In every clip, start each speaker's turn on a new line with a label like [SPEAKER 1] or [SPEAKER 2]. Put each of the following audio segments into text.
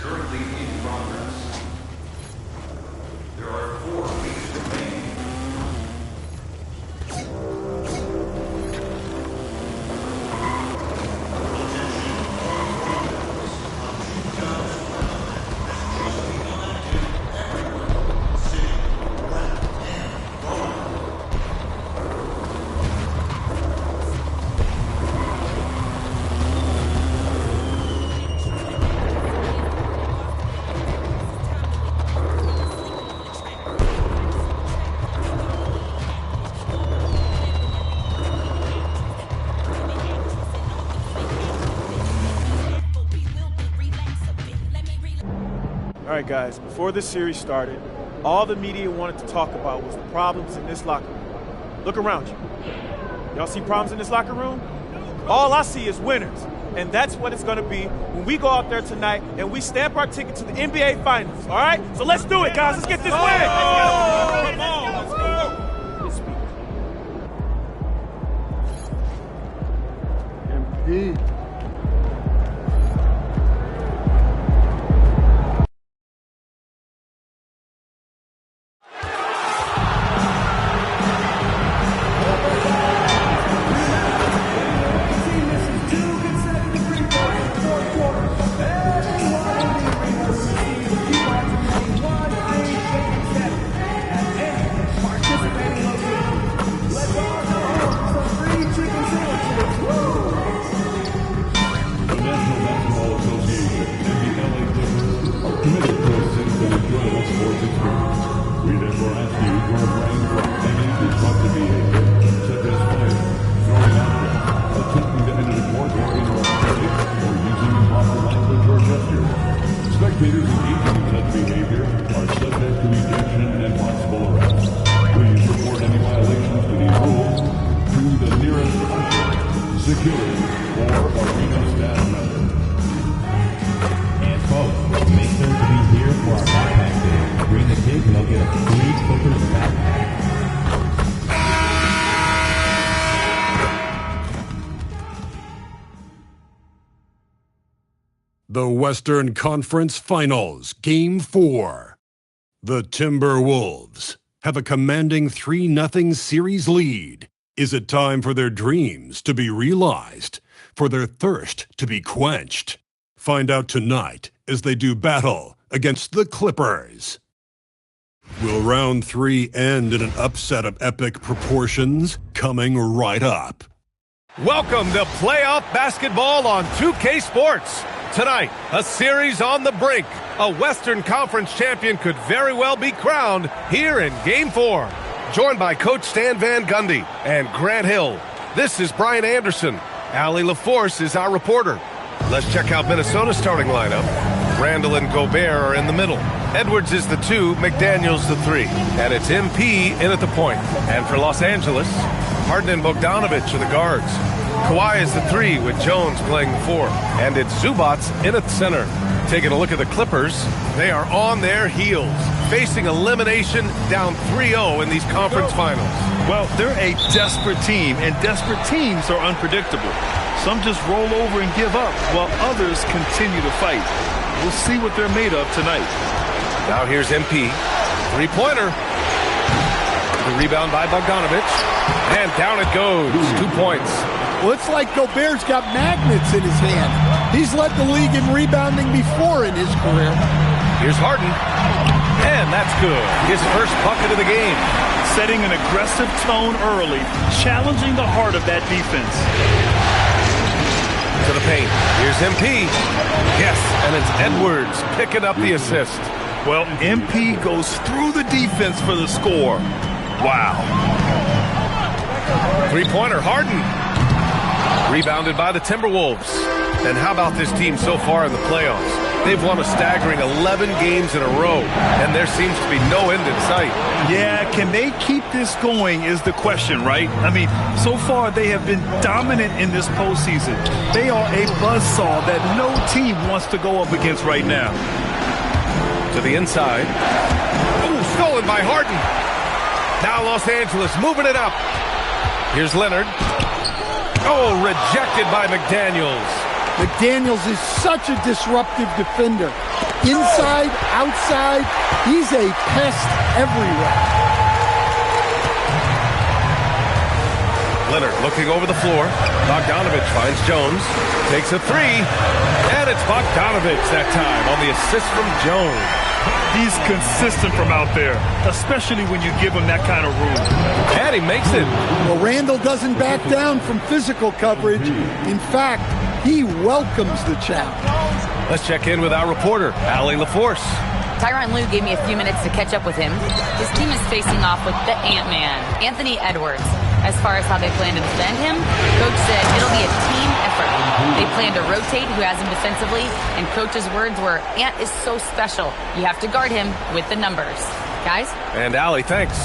[SPEAKER 1] currently in progress. There are 4 weeks remaining.
[SPEAKER 2] All right, guys, before this series started, all the media wanted to talk about was the problems in this locker room. Look around you. Y'all see problems in this locker room? All I see is winners. And that's what it's going to be when we go out there tonight and we stamp our ticket to the NBA Finals, all right? So let's do it, guys. Let's get this win. Come on, let's go.
[SPEAKER 3] MP.
[SPEAKER 4] Spectators engaging in such behavior are subject to ejection and possible arrest. Please report any violations to these rules to the nearest usher, security, or arena staff member.
[SPEAKER 5] And folks, make sure to be here for our backpack day. Bring the kids and they'll get a free Clippers backpack.
[SPEAKER 6] The Western Conference Finals, Game 4. The Timberwolves have a commanding 3-0 series lead. Is it time for their dreams to be realized, for their thirst to be quenched? Find out tonight as they do battle against the Clippers. Will round 3 end in an upset of epic proportions? Coming right up.
[SPEAKER 7] Welcome to playoff basketball on 2K Sports. Tonight, a series on the brink. A Western Conference champion could very well be crowned here in Game 4. Joined by Coach Stan Van Gundy and Grant Hill. This is Brian Anderson. Allie LaForce is our reporter. Let's check out Minnesota's starting lineup. Randall and Gobert are in the middle. Edwards is the 2, McDaniels the 3. And it's MP in at the point. And for Los Angeles, Harden and Bogdanovich are the guards. Kawhi is the 3 with Jones playing the 4. And it's Zubac in at the center. Taking a look at the Clippers, they are on their heels, facing elimination down 3-0 in these conference finals.
[SPEAKER 8] Well, they're a desperate team, and desperate teams are unpredictable. Some just roll over and give up, while others continue to fight. We'll see what they're made of tonight.
[SPEAKER 7] Now here's MP. 3-pointer. The rebound by Bogdanovich. And down it goes. 2 points.
[SPEAKER 3] Well, it's like Gobert's got magnets in his hand. He's led the league in rebounding before in his career.
[SPEAKER 7] Here's Harden. And that's good. His first bucket of the game.
[SPEAKER 8] Setting an aggressive tone early, challenging the heart of that defense.
[SPEAKER 7] To the paint. Here's MP. Yes, and it's Edwards picking up the assist.
[SPEAKER 8] Well, MP goes through the defense for the score. Wow.
[SPEAKER 7] 3-pointer, Harden. Rebounded by the Timberwolves. And how about this team so far in the playoffs? They've won a staggering 11 games in a row, and there seems to be no end in sight.
[SPEAKER 8] Yeah, can they keep this going is the question, right? I mean, so far they have been dominant in this postseason. They are a buzzsaw that no team wants to go up against right now.
[SPEAKER 7] To the inside. Oh, stolen by Harden. Now Los Angeles moving it up. Here's Leonard. Oh, rejected by McDaniels.
[SPEAKER 3] McDaniels is such a disruptive defender. Inside, outside, he's a pest everywhere.
[SPEAKER 7] Leonard looking over the floor. Bogdanovich finds Jones. Takes a three. And it's Bogdanovich that time on the assist from Jones.
[SPEAKER 8] He's consistent from out there, especially when you give him that kind of room.
[SPEAKER 7] And he makes it.
[SPEAKER 3] Well, Randall doesn't back down from physical coverage. In fact, he welcomes the challenge.
[SPEAKER 7] Let's check in with our reporter, Allie LaForce.
[SPEAKER 9] Tyronn Lue gave me a few minutes to catch up with him. His team is facing off with the Ant-Man, Anthony Edwards. As far as how they plan to defend him, Coach said it'll be a team effort. They plan to rotate who has him defensively, and Coach's words were, Ant is so special. You have to guard him with the numbers. Guys?
[SPEAKER 7] And Allie, thanks.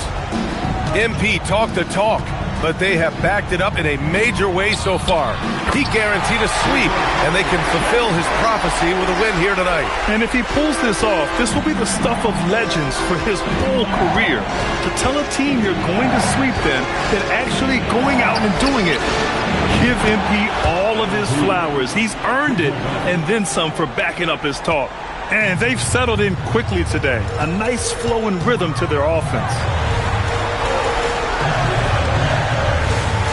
[SPEAKER 7] MP talked the talk, but they have backed it up in a major way so far. He guaranteed a sweep, and they can fulfill his prophecy with a win here tonight.
[SPEAKER 8] And if he pulls this off, this will be the stuff of legends for his whole career. To tell a team you're going to sweep them, than actually going out and doing it. Give MP all of his flowers. He's earned it, and then some for backing up his talk. And they've settled in quickly today. A nice flowing rhythm to their offense.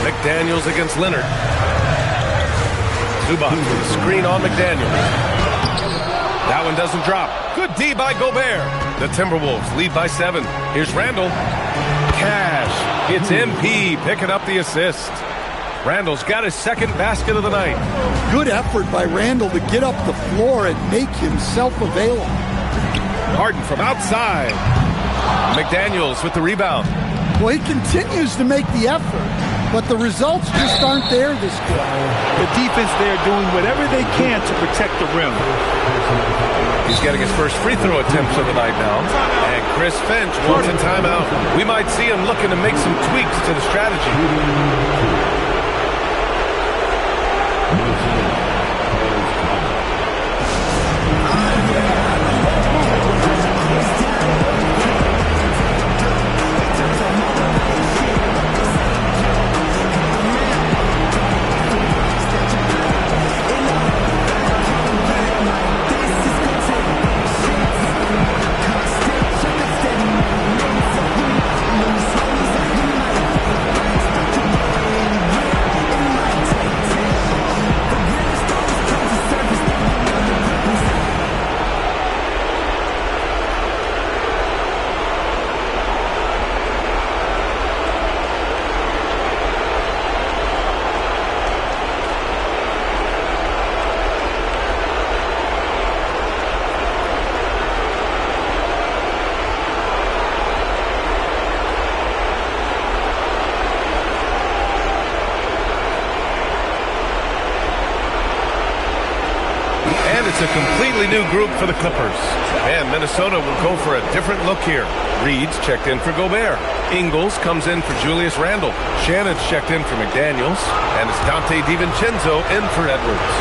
[SPEAKER 7] McDaniels against Leonard. Zubac with a screen on McDaniels. That one doesn't drop. Good D by Gobert. The Timberwolves lead by 7. Here's Randall. Cash. It's MP picking up the assist. Randall's got his second basket of the night.
[SPEAKER 3] Good effort by Randall to get up the floor and make himself available.
[SPEAKER 7] Harden from outside. McDaniels with the rebound.
[SPEAKER 3] Well, he continues to make the effort, but the results just aren't there this quarter.
[SPEAKER 8] The defense there doing whatever they can to protect the rim.
[SPEAKER 7] He's getting his first free throw attempts of the night now. And Chris Finch wants a timeout. We might see him looking to make some tweaks to the strategy. It's a completely new group for the Clippers. And Minnesota will go for a different look here. Reed's checked in for Gobert. Ingles comes in for Julius Randle. Shannon's checked in for McDaniels. And it's Dante DiVincenzo in for Edwards.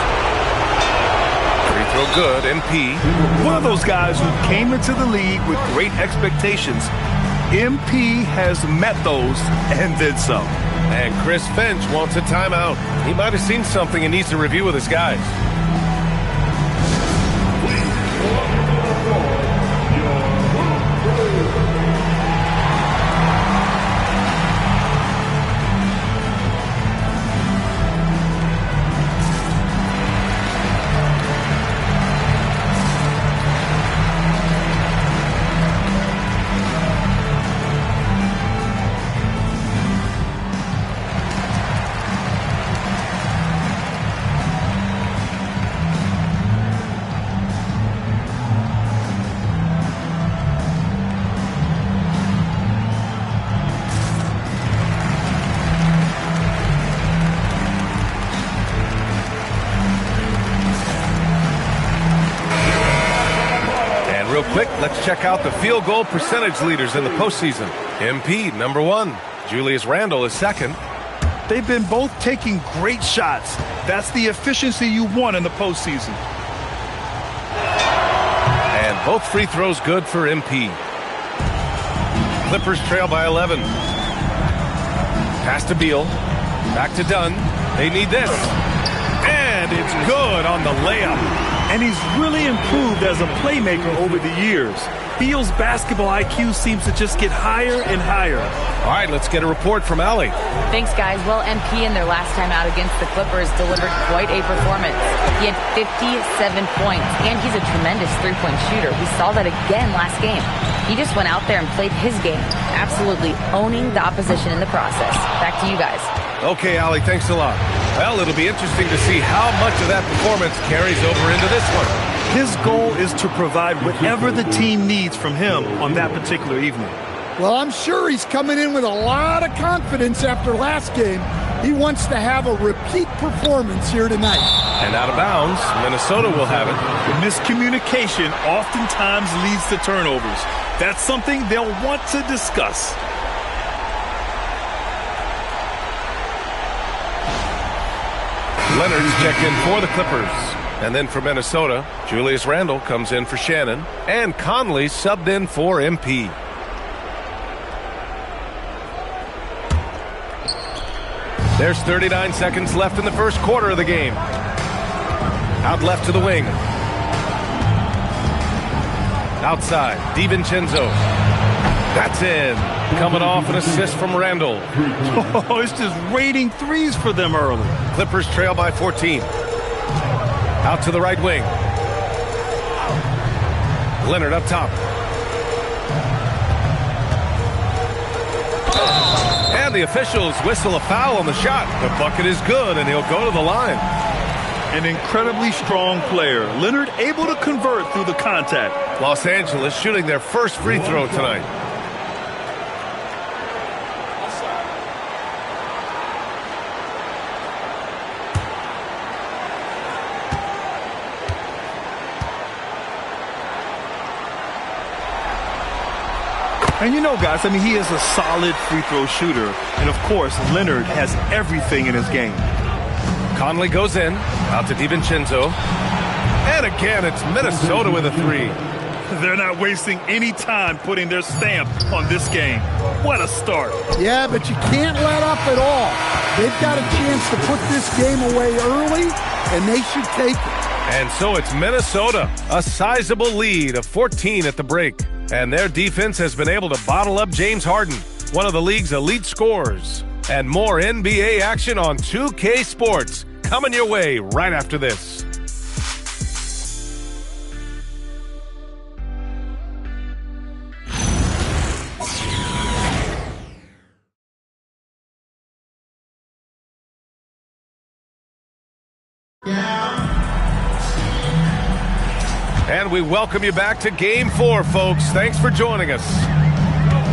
[SPEAKER 7] Free throw good, MP.
[SPEAKER 8] One of those guys who came into the league with great expectations. MP has met those and did some.
[SPEAKER 7] And Chris Finch wants a timeout. He might have seen something and needs to review with his guys. Real quick, let's check out the field goal percentage leaders in the postseason. MP, number 1. Julius Randle is second.
[SPEAKER 8] They've been both taking great shots. That's the efficiency you want in the postseason.
[SPEAKER 7] And both free throws good for MP. Clippers trail by 11. Pass to Beal. Back to Dunn. They need this. And
[SPEAKER 8] And it's good on the layup. And he's really improved as a playmaker over the years. Beal's basketball IQ seems to just get higher and higher.
[SPEAKER 7] All right, let's get a report from Allie.
[SPEAKER 9] Thanks, guys. Well, MP in their last time out against the Clippers delivered quite a performance. He had 57 points, and he's a tremendous three-point shooter. We saw that again last game. He just went out there and played his game, absolutely owning the opposition in the process. Back to you guys.
[SPEAKER 7] Okay, Allie, thanks a lot. Well, it'll be interesting to see how much of that performance carries over into this one.
[SPEAKER 8] His goal is to provide whatever the team needs from him on that particular evening.
[SPEAKER 3] Well, I'm sure he's coming in with a lot of confidence after last game. He wants to have a repeat performance here tonight.
[SPEAKER 7] And out of bounds, Minnesota will have it.
[SPEAKER 8] The miscommunication oftentimes leads to turnovers. That's something they'll want to discuss.
[SPEAKER 7] Leonard's checked in for the Clippers. And then for Minnesota, Julius Randle comes in for Shannon. And Conley subbed in for MP. There's 39 seconds left in the first quarter of the game. Out left to the wing. Outside, DiVincenzo. That's in. Coming off an assist from Randle.
[SPEAKER 8] Oh, it's just raining threes for them early.
[SPEAKER 7] Clippers trail by 14. Out to the right wing. Leonard up top. And the officials whistle a foul on the shot. The bucket is good, and he'll go to the line.
[SPEAKER 8] An incredibly strong player. Leonard able to convert through the contact.
[SPEAKER 7] Los Angeles shooting their first free throw tonight.
[SPEAKER 8] And you know, guys, I mean, he is a solid free throw shooter. And, of course, Leonard has everything in his game.
[SPEAKER 7] Conley goes in. Out to DiVincenzo. And again, it's Minnesota with a three.
[SPEAKER 8] They're not wasting any time putting their stamp on this game. What a start.
[SPEAKER 3] Yeah, but you can't let up at all. They've got a chance to put this game away early, and they should take it.
[SPEAKER 7] And so it's Minnesota, a sizable lead of 14 at the break. And their defense has been able to bottle up James Harden, one of the league's elite scorers. And more NBA action on 2K Sports coming your way right after this. And we welcome you back to Game 4, folks. Thanks for joining us.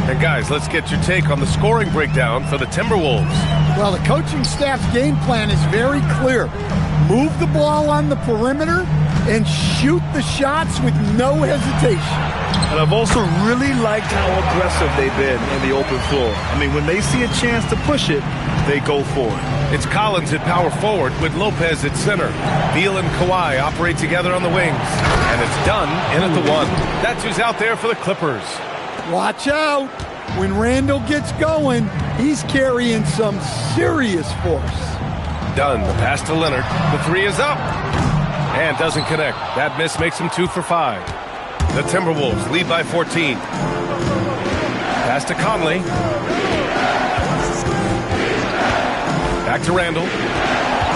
[SPEAKER 7] And guys, let's get your take on the scoring breakdown for the Timberwolves.
[SPEAKER 3] Well, the coaching staff's game plan is very clear. Move the ball on the perimeter and shoot the shots with no hesitation.
[SPEAKER 8] And I've also really liked how aggressive they've been in the open floor. I mean, when they see a chance to push it, they go for it.
[SPEAKER 7] It's Collins at power forward with Lopez at center. Beal and Kawhi operate together on the wings. And it's done in at the one. That's who's out there for the Clippers.
[SPEAKER 3] Watch out. When Randle gets going, he's carrying some serious force.
[SPEAKER 7] Done. The pass to Leonard. The three is up. And doesn't connect. That miss makes him 2 for 5. The Timberwolves lead by 14. Pass to Conley. Back to Randle.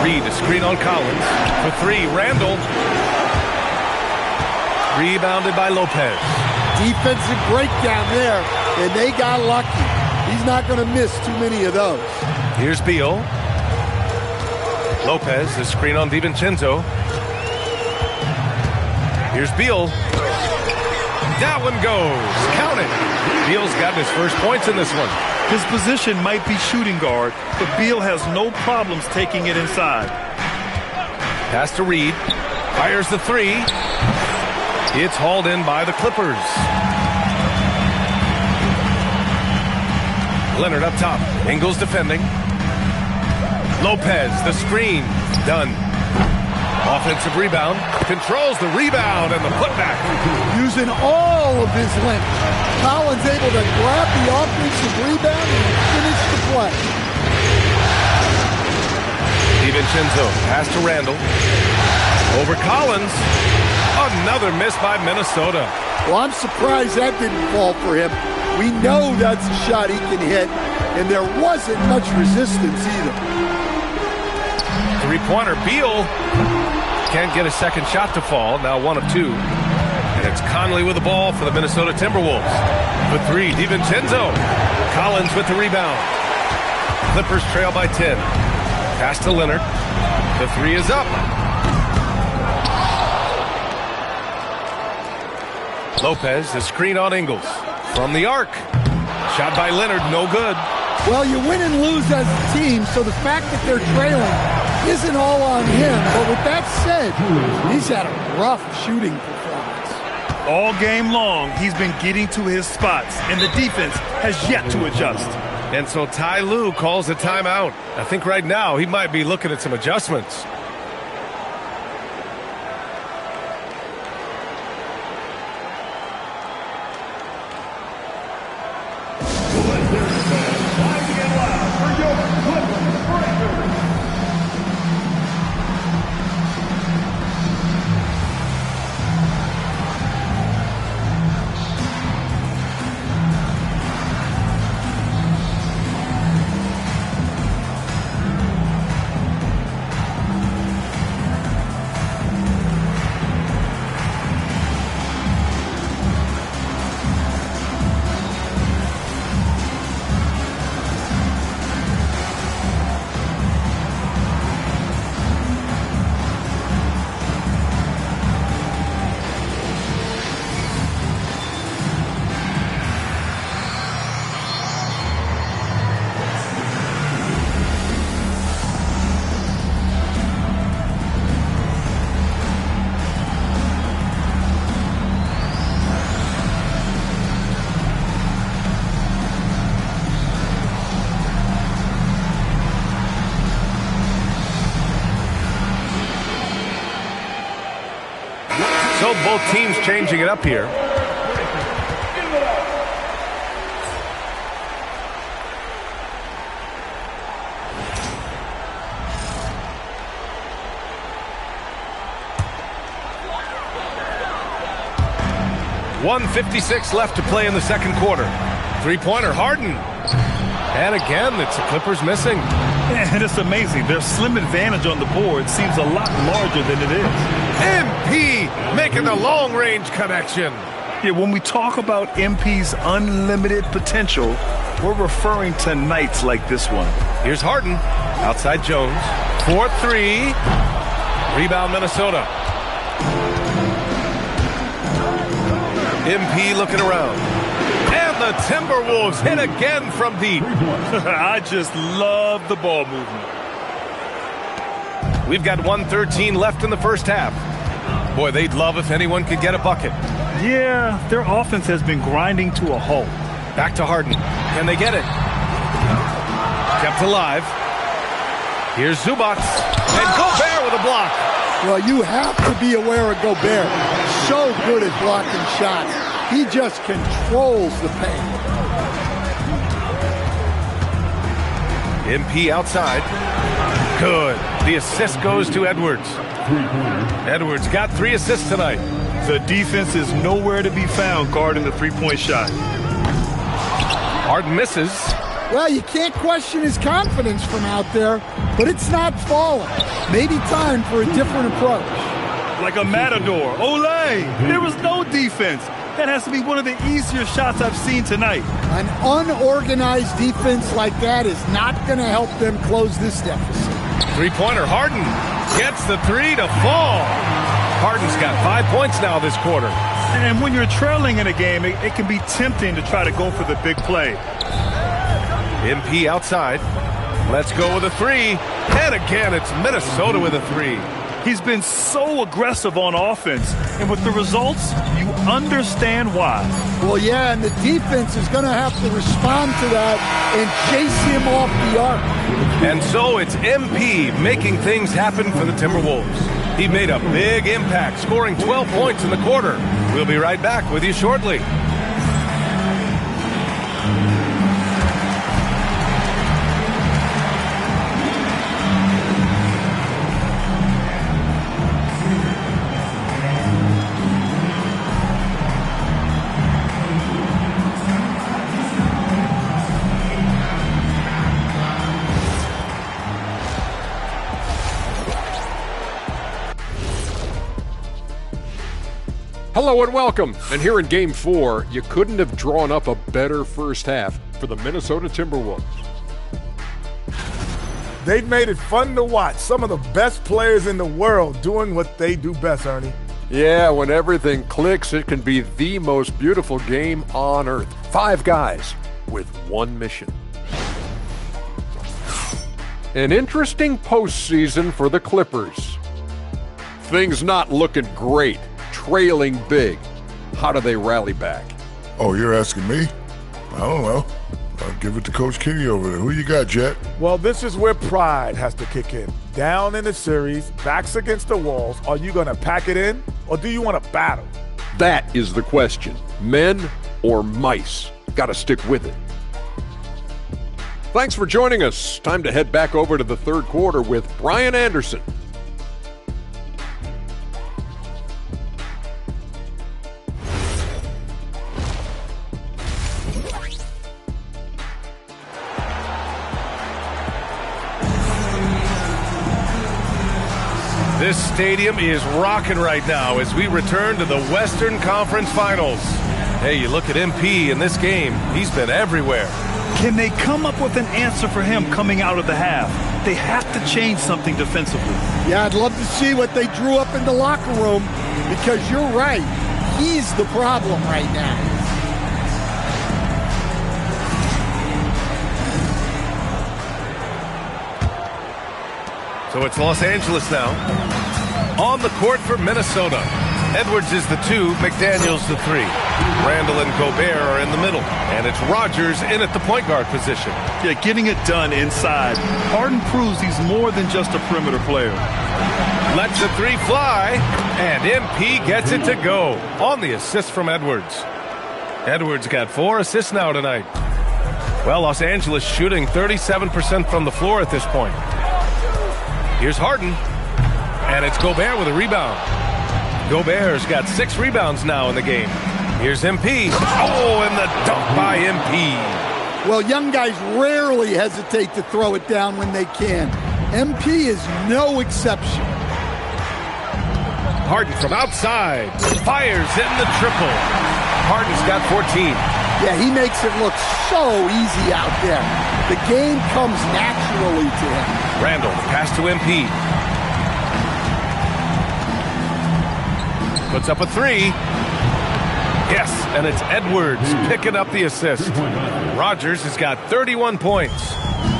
[SPEAKER 7] Reed, a screen on Collins. For 3, Randle. Rebounded by Lopez.
[SPEAKER 3] Defensive breakdown there, and they got lucky. He's not going to miss too many of those.
[SPEAKER 7] Here's Beal. Lopez, the screen on DiVincenzo. Here's Beal. That one goes. Count it. Beal's gotten his first points in this one.
[SPEAKER 8] His position might be shooting guard, but Beal has no problems taking it inside.
[SPEAKER 7] Pass to Reed. Fires the 3. It's hauled in by the Clippers. Leonard up top. Ingles defending. Lopez, the screen. Done. Offensive rebound. Controls the rebound and the putback.
[SPEAKER 3] Using all of his length. Collins able to grab the offensive rebound and finish the play.
[SPEAKER 7] DiVincenzo, pass to Randall. Over Collins. Another miss by Minnesota.
[SPEAKER 3] Well, I'm surprised that didn't fall for him. We know that's a shot he can hit, and there wasn't much resistance either.
[SPEAKER 7] Three-pointer, Beal can't get a second shot to fall, now 1 of 2. And it's Conley with the ball for the Minnesota Timberwolves. For 3, DiVincenzo. Collins with the rebound. Clippers trail by 10. Pass to Leonard. The 3 is up. Lopez, the screen on Ingles. From the arc. Shot by Leonard, no good.
[SPEAKER 3] Well, you win and lose as a team, so the fact that they're trailing isn't all on him. But with that said, he's had a rough shooting performance.
[SPEAKER 8] All game long, he's been getting to his spots, and the defense has yet to adjust.
[SPEAKER 7] And so Ty Lue calls a timeout. I think right now he might be looking at some adjustments. So both teams changing it up here. .156 left to play in the second quarter. Three-pointer, Harden. And again, it's the Clippers missing.
[SPEAKER 8] And it's amazing. Their slim advantage on the board seems a lot larger than it is.
[SPEAKER 7] MP making the long-range connection.
[SPEAKER 8] Yeah, when we talk about MP's unlimited potential, we're referring to nights like this one.
[SPEAKER 7] Here's Harden. Outside Jones. 4-3. Rebound Minnesota. MP looking around. And the Timberwolves hit again from deep.
[SPEAKER 8] I just love the ball movement.
[SPEAKER 7] We've got 1:13 left in the first half. Boy, they'd love if anyone could get a bucket.
[SPEAKER 8] Yeah, their offense has been grinding to a halt.
[SPEAKER 7] Back to Harden. Can they get it? Kept alive. Here's Zubac. And Gobert with a block.
[SPEAKER 3] Well, you have to be aware of Gobert. So good at blocking shots. He just controls the paint.
[SPEAKER 7] MP outside. Good. The assist goes to Edwards. Edwards got 3 assists tonight.
[SPEAKER 8] The defense is nowhere to be found guarding the three-point shot.
[SPEAKER 7] Harden misses.
[SPEAKER 3] Well, you can't question his confidence from out there, but it's not falling. Maybe time for a different approach.
[SPEAKER 8] Like a matador. Olay! There was no defense. That has to be one of the easier shots I've seen tonight.
[SPEAKER 3] An unorganized defense like that is not going to help them close this deficit.
[SPEAKER 7] Three-pointer, Harden gets the 3 to fall. Harden's got 5 points now this quarter.
[SPEAKER 8] And when you're trailing in a game, it can be tempting to try to go for the big play.
[SPEAKER 7] MP outside. Let's go with a 3. And again, it's Minnesota with a 3.
[SPEAKER 8] He's been so aggressive on offense, and with the results, you understand why.
[SPEAKER 3] Well, yeah, and the defense is going to have to respond to that and chase him off the arc.
[SPEAKER 7] And so it's MP making things happen for the Timberwolves. He made a big impact, scoring 12 points in the quarter. We'll be right back with you shortly.
[SPEAKER 10] Hello and welcome. And here in Game 4, you couldn't have drawn up a better first half for the Minnesota Timberwolves.
[SPEAKER 11] They've made it fun to watch. Some of the best players in the world doing what they do best, Ernie.
[SPEAKER 10] Yeah, when everything clicks, it can be the most beautiful game on earth. 5 guys with one mission. An interesting postseason for the Clippers. Things not looking great, trailing big. How do they rally back?
[SPEAKER 12] Oh, you're asking me? I don't know. I'll give it to Coach Kenny over there. Who you got, Jet?
[SPEAKER 11] Well, this is where pride has to kick in. Down in the series, backs against the walls. Are you going to pack it in, or do you want to battle?
[SPEAKER 10] That is the question. Men or mice? Got to stick with it. Thanks for joining us. Time to head back over to the third quarter with Brian Anderson.
[SPEAKER 7] This stadium is rocking right now as we return to the Western Conference Finals. Hey, you look at MP in this game, he's been everywhere.
[SPEAKER 8] Can they come up with an answer for him coming out of the half? They have to change something defensively.
[SPEAKER 3] Yeah, I'd love to see what they drew up in the locker room, because you're right. He's the problem right now.
[SPEAKER 7] So it's Los Angeles now. On the court for Minnesota. Edwards is the 2, McDaniels the 3. Randall and Gobert are in the middle. And it's Rodgers in at the point guard position.
[SPEAKER 8] Yeah, getting it done inside. Harden proves he's more than just a perimeter player.
[SPEAKER 7] Lets the 3 fly. And MP gets it to go on the assist from Edwards. Edwards got 4 assists now tonight. Well, Los Angeles shooting 37% from the floor at this point. Here's Harden, and it's Gobert with a rebound. Gobert's got 6 rebounds now in the game. Here's MP. Oh, and the dunk by MP.
[SPEAKER 3] Well, young guys rarely hesitate to throw it down when they can. MP is no exception.
[SPEAKER 7] Harden from outside. Fires in the triple. Harden's got 14.
[SPEAKER 3] Yeah, he makes it look so easy out there. The game comes naturally to him.
[SPEAKER 7] Randall, pass to MP. Puts up a 3. Yes, and it's Edwards picking up the assist. Rodgers has got 31 points.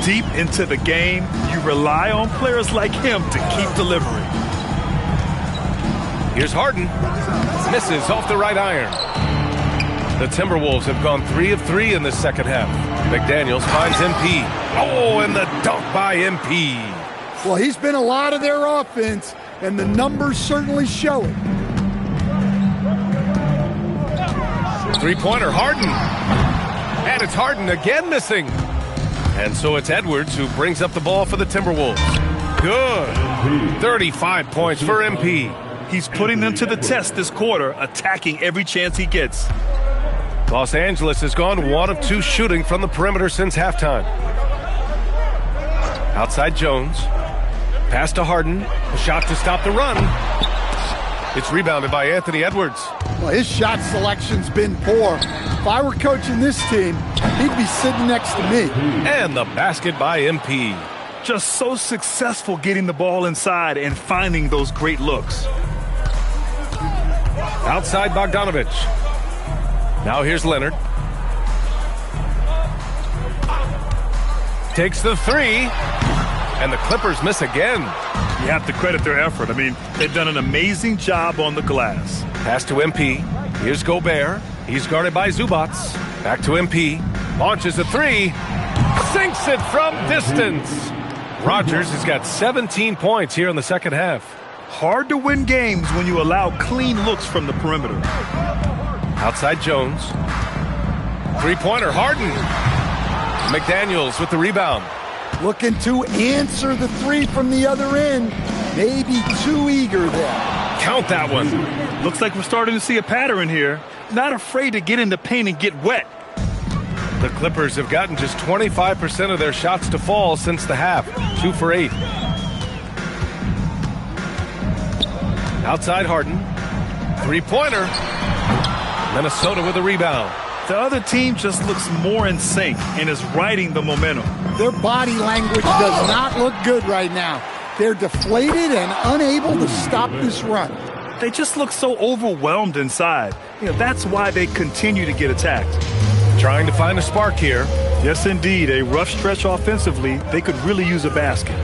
[SPEAKER 8] Deep into the game, you rely on players like him to keep delivering.
[SPEAKER 7] Here's Harden. Misses off the right iron. The Timberwolves have gone 3 of 3 in this second half. McDaniels finds MP. Oh, and the dunk by MP.
[SPEAKER 3] Well, he's been a lot of their offense, and the numbers certainly show it.
[SPEAKER 7] Three-pointer, Harden. And it's Harden again missing. And so it's Edwards who brings up the ball for the Timberwolves. Good. 35 points for MP.
[SPEAKER 8] He's putting them to the test this quarter, attacking every chance he gets.
[SPEAKER 7] Los Angeles has gone 1 of 2 shooting from the perimeter since halftime. Outside Jones. Pass to Harden. A shot to stop the run. It's rebounded by Anthony Edwards.
[SPEAKER 3] Well, his shot selection's been poor. If I were coaching this team, he'd be sitting next to me.
[SPEAKER 7] And the basket by MP.
[SPEAKER 8] Just so successful getting the ball inside and finding those great looks.
[SPEAKER 7] Outside Bogdanovich. Now here's Leonard. Takes the 3. And the Clippers miss again.
[SPEAKER 8] You have to credit their effort. I mean, they've done an amazing job on the glass.
[SPEAKER 7] Pass to MP. Here's Gobert. He's guarded by Zubac. Back to MP. Launches a 3. Sinks it from distance. Rodgers has got 17 points here in the second half.
[SPEAKER 8] Hard to win games when you allow clean looks from the perimeter.
[SPEAKER 7] Outside Jones. Three-pointer, Harden. McDaniels with the rebound.
[SPEAKER 3] Looking to answer the 3 from the other end. Maybe too eager there.
[SPEAKER 7] Count that one.
[SPEAKER 8] Looks like we're starting to see a pattern here. Not afraid to get in the paint and get wet.
[SPEAKER 7] The Clippers have gotten just 25% of their shots to fall since the half. 2 for 8. Outside Harden. Three-pointer. Minnesota with a rebound.
[SPEAKER 8] The other team just looks more in sync and is riding the momentum.
[SPEAKER 3] Their body language does not look good right now. They're deflated and unable to stop this run.
[SPEAKER 8] They just look so overwhelmed inside. That's why they continue to get attacked.
[SPEAKER 7] Trying to find a spark here.
[SPEAKER 8] Yes, indeed. A rough stretch offensively. They could really use a basket.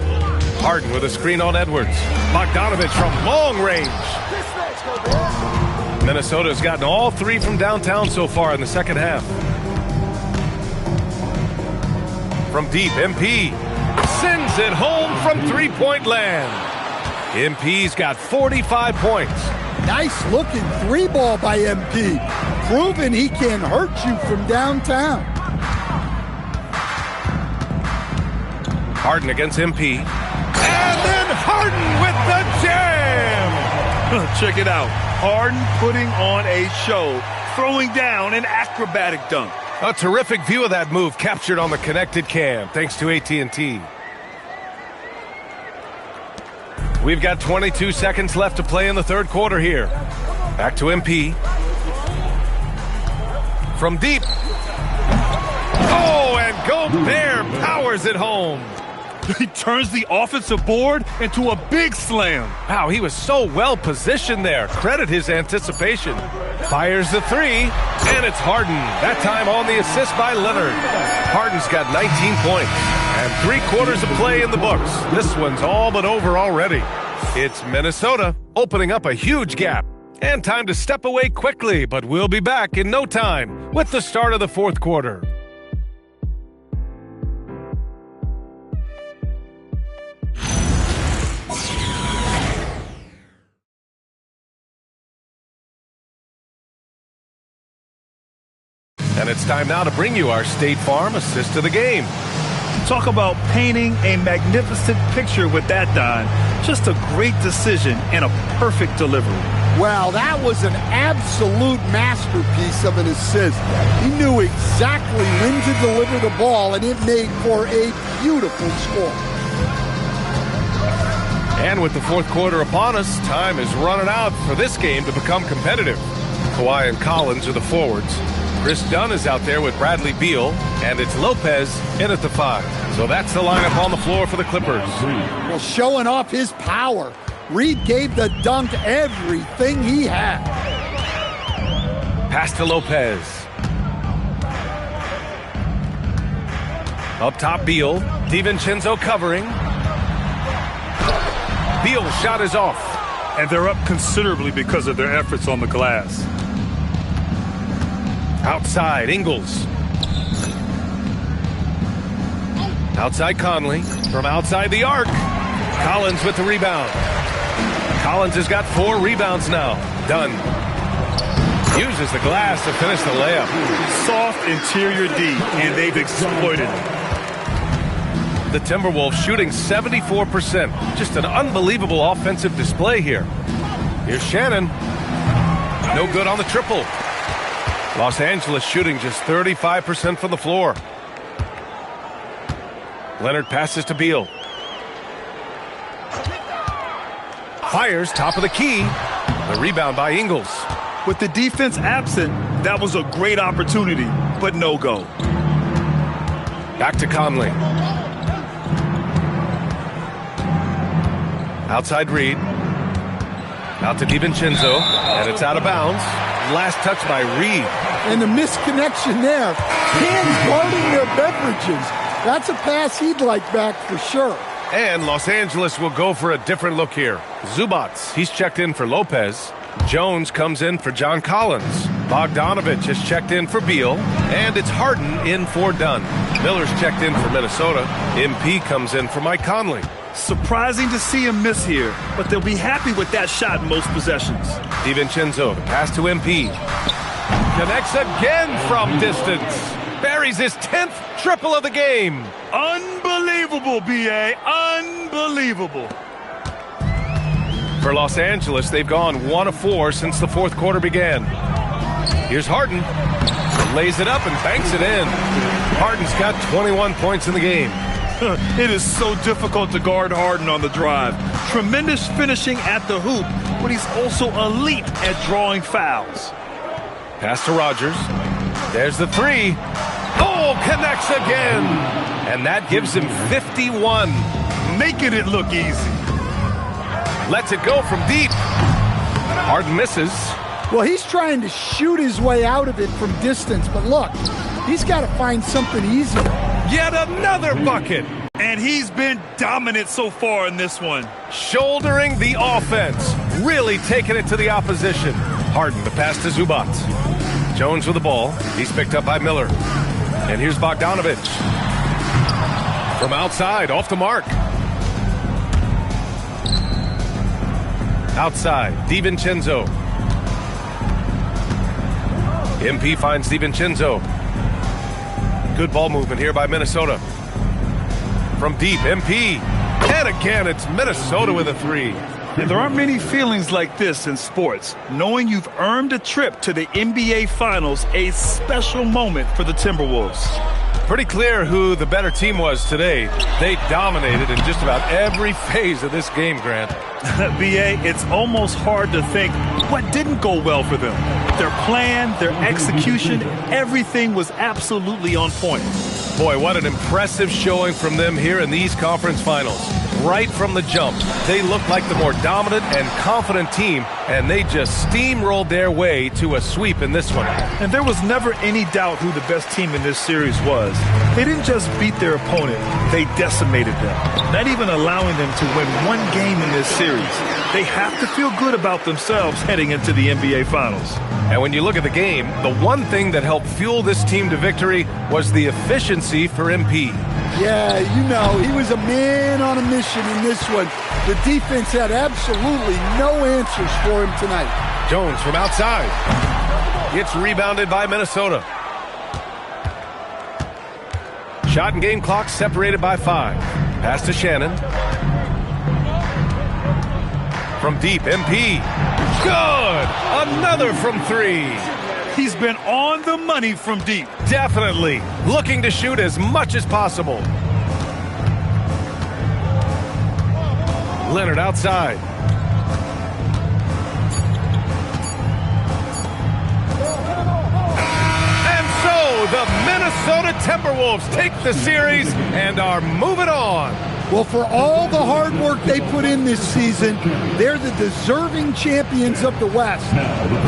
[SPEAKER 7] Harden with a screen on Edwards. Bogdanovich from long range. Minnesota's gotten all three from downtown so far in the second half. From deep, MP sends it home from three-point land. MP's got 45 points.
[SPEAKER 3] Nice looking three ball by MP. Proving he can hurt you from downtown.
[SPEAKER 7] Harden against MP. And then Harden with the jam!
[SPEAKER 8] Check it out. Harden putting on a show, throwing down an acrobatic dunk.
[SPEAKER 7] A terrific view of that move captured on the connected cam, thanks to AT&T. We've got 22 seconds left to play in the third quarter here. Back to MP. From deep. Oh, and Gobert powers it home.
[SPEAKER 8] He turns the offensive board into a big slam.
[SPEAKER 7] Wow, he was so well positioned there. Credit his anticipation. Fires the three, and it's Harden. That time on the assist by Leonard. Harden's got 19 points and 3 quarters of play in the books. This one's all but over already. It's Minnesota opening up a huge gap. And time to step away quickly, but we'll be back in no time with the start of the fourth quarter. And it's time now to bring you our State Farm assist of the game.
[SPEAKER 8] Talk about painting a magnificent picture with that, Don. Just a great decision and a perfect delivery.
[SPEAKER 3] Well, that was an absolute masterpiece of an assist. He knew exactly when to deliver the ball, and it made for a beautiful score.
[SPEAKER 7] And with the fourth quarter upon us, time is running out for this game to become competitive. Kawhi and Collins are the forwards. Chris Dunn is out there with Bradley Beal, and it's Lopez in at the 5. So that's the lineup on the floor for the Clippers.
[SPEAKER 3] Well, showing off his power. Reed gave the dunk everything he had.
[SPEAKER 7] Pass to Lopez. Up top, Beal. DiVincenzo covering. Beal's shot is off.
[SPEAKER 8] And they're up considerably because of their efforts on the glass.
[SPEAKER 7] Outside, Ingles. Outside, Conley. From outside the arc. Collins with the rebound. Collins has got 4 rebounds now. Dunn uses the glass to finish the layup.
[SPEAKER 8] Soft interior D, and they've exploited it.
[SPEAKER 7] The Timberwolves shooting 74%. Just an unbelievable offensive display here. Here's Shannon. No good on the triple. Los Angeles shooting just 35% from the floor. Leonard passes to Beal. Fires top of the key. The rebound by Ingles.
[SPEAKER 8] With the defense absent, that was a great opportunity, but no go.
[SPEAKER 7] Back to Conley. Outside Reed. Out to DiVincenzo, and it's out of bounds. Last touch by Reed.
[SPEAKER 3] And the misconnection there. Cans guarding their beverages. That's a pass he'd like back for sure.
[SPEAKER 7] And Los Angeles will go for a different look here. Zubats, he's checked in for Lopez. Jones comes in for John Collins. Bogdanovich has checked in for Beal. And it's Harden in for Dunn. Miller's checked in for Minnesota. MP comes in for Mike Conley.
[SPEAKER 8] Surprising to see him miss here, but they'll be happy with that shot most possessions.
[SPEAKER 7] DiVincenzo, the pass to MP. Connects again from distance. Buries his 10th triple of the game.
[SPEAKER 8] Unbelievable, B.A. Unbelievable.
[SPEAKER 7] For Los Angeles, they've gone 1 of 4 since the fourth quarter began. Here's Harden. Lays it up and banks it in. Harden's got 21 points in the game.
[SPEAKER 8] It is so difficult to guard Harden on the drive. Tremendous finishing at the hoop, but he's also elite at drawing fouls.
[SPEAKER 7] Pass to Rogers. There's the three. Oh, connects again. And that gives him 51.
[SPEAKER 8] Making it look easy.
[SPEAKER 7] Lets it go from deep. Harden misses.
[SPEAKER 3] Well, he's trying to shoot his way out of it from distance, but look, he's got to find something easier.
[SPEAKER 7] Yet another bucket.
[SPEAKER 8] And he's been dominant so far in this one.
[SPEAKER 7] Shouldering the offense. Really taking it to the opposition. Harden, the pass to Zubac. Jones with the ball. He's picked up by Miller. And here's Bogdanovic. From outside, off the mark. Outside, DiVincenzo. MP finds DiVincenzo. Good ball movement here by Minnesota. From deep, MP. And again, it's Minnesota with a three.
[SPEAKER 8] And there aren't many feelings like this in sports. Knowing you've earned a trip to the NBA Finals, a special moment for the Timberwolves.
[SPEAKER 7] Pretty clear who the better team was today. They dominated in just about every phase of this game, Grant.
[SPEAKER 8] B.A., it's almost hard to think what didn't go well for them. Their plan, their execution, everything was absolutely on point.
[SPEAKER 7] Boy, what an impressive showing from them here in these conference finals. Right from the jump, they looked like the more dominant and confident team, and they just steamrolled their way to a sweep in this one.
[SPEAKER 8] And there was never any doubt who the best team in this series was. They didn't just beat their opponent, they decimated them, not even allowing them to win one game in this series. They have to feel good about themselves heading into the NBA Finals.
[SPEAKER 7] And when you look at the game, the one thing that helped fuel this team to victory was the efficiency for MP.
[SPEAKER 3] Yeah, you know, he was a man on a mission in this one. The defense had absolutely no answers for him tonight.
[SPEAKER 7] Jones from outside. It's rebounded by Minnesota. Shot and game clock separated by 5. Pass to Shannon. From deep, MP. Good! Another from 3.
[SPEAKER 8] He's been on the money from deep.
[SPEAKER 7] Definitely. Looking to shoot as much as possible. Leonard outside. And so the Minnesota Timberwolves take the series and are moving on.
[SPEAKER 3] Well, for all the hard work they put in this season, they're the deserving champions of the West.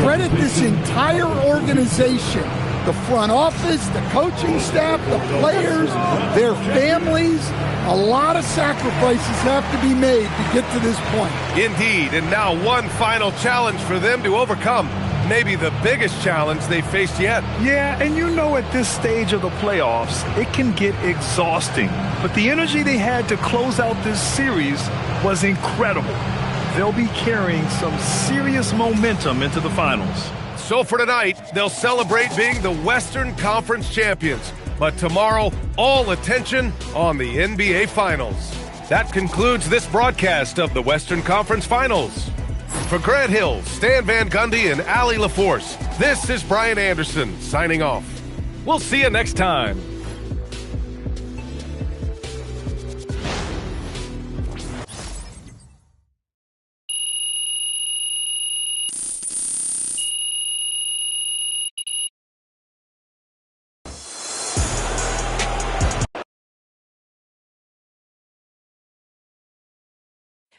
[SPEAKER 3] Credit this entire organization, the front office, the coaching staff, the players, their families. A lot of sacrifices have to be made to get to this point.
[SPEAKER 7] Indeed, and now one final challenge for them to overcome. Maybe the biggest challenge they've faced yet.
[SPEAKER 8] Yeah, and you know at this stage of the playoffs, it can get exhausting. But the energy they had to close out this series was incredible. They'll be carrying some serious momentum into the finals.
[SPEAKER 7] So for tonight, they'll celebrate being the Western Conference champions. But tomorrow, all attention on the NBA Finals. That concludes this broadcast of the Western Conference Finals. For Grant Hill, Stan Van Gundy, and Allie LaForce, this is Brian Anderson signing off. We'll see you next time.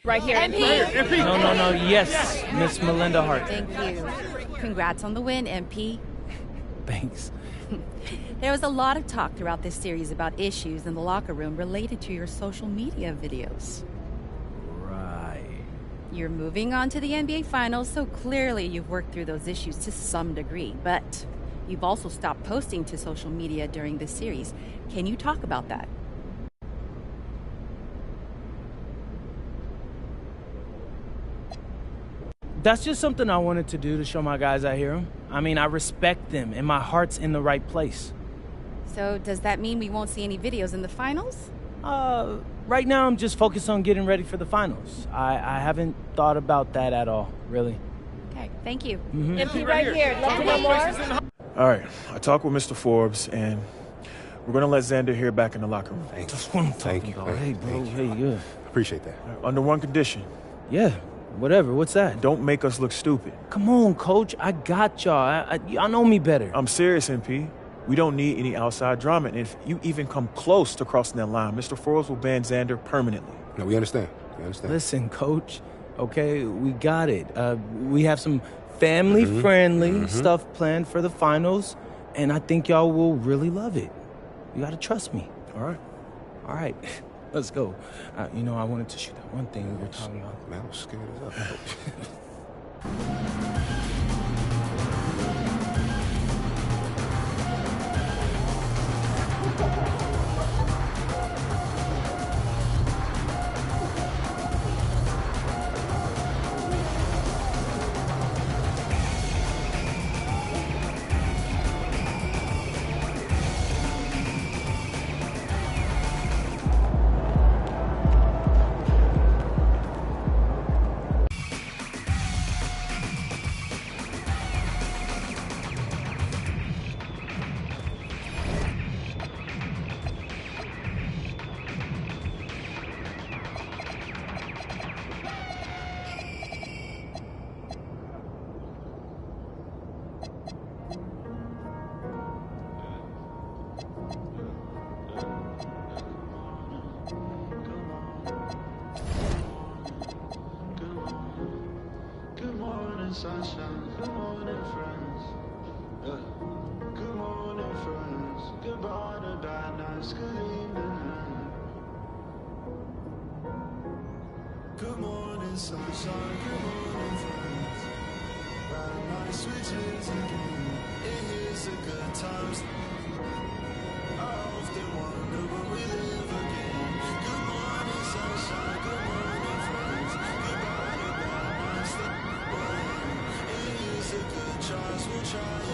[SPEAKER 13] Right here.
[SPEAKER 14] MP. No. Yes, Miss Melinda Hart.
[SPEAKER 13] Thank you. Congrats on the win, MP.
[SPEAKER 14] Thanks.
[SPEAKER 13] There was a lot of talk throughout this series about issues in the locker room related to your social media videos.
[SPEAKER 14] Right.
[SPEAKER 13] You're moving on to the NBA Finals, so clearly you've worked through those issues to some degree, but you've also stopped posting to social media during this series. Can you talk about that?
[SPEAKER 14] That's just something I wanted to do to show my guys I hear them. I mean, I respect them, and my heart's in the right place.
[SPEAKER 13] So does that mean we won't see any videos in the finals?
[SPEAKER 14] Right now I'm just focused on getting ready for the finals. I haven't thought about that at all, really.
[SPEAKER 13] Okay, thank you.
[SPEAKER 14] Mm-hmm.
[SPEAKER 13] MP right here. Love to know more.
[SPEAKER 2] All right, I talked with Mr. Forbes, and We're going to let Xander hear back in the locker room.
[SPEAKER 14] That's what I'm talking about. Hey, bro. Hey, yeah.
[SPEAKER 15] Appreciate that.
[SPEAKER 2] Under one condition.
[SPEAKER 14] Yeah, whatever. What's that?
[SPEAKER 2] Don't make us look stupid.
[SPEAKER 14] Come on, Coach. I got y'all. Y'all know me better.
[SPEAKER 2] I'm serious, MP. We don't need any outside drama. And if you even come close to crossing that line, Mr. Forbes will ban Xander permanently.
[SPEAKER 15] No, we understand. We understand.
[SPEAKER 14] Listen, Coach. Okay, we got it. We have some family-friendly stuff planned for the finals, and I think y'all will really love it. You got to trust me.
[SPEAKER 2] All right.
[SPEAKER 14] All right. Let's go. You know, I wanted to shoot that one thing we were talking about.
[SPEAKER 15] Man, I'm scared as hell.
[SPEAKER 16] Sunshine, good morning, friends. Good morning, friends. Goodbye to bad nights, good evening. Good morning, sunshine, good morning, friends. Bad nights, switches again. It is a good times. I often wonder when we live again. Good morning, sunshine, good morning, friends. Goodbye to bad nights. It is a good chance, we'll try.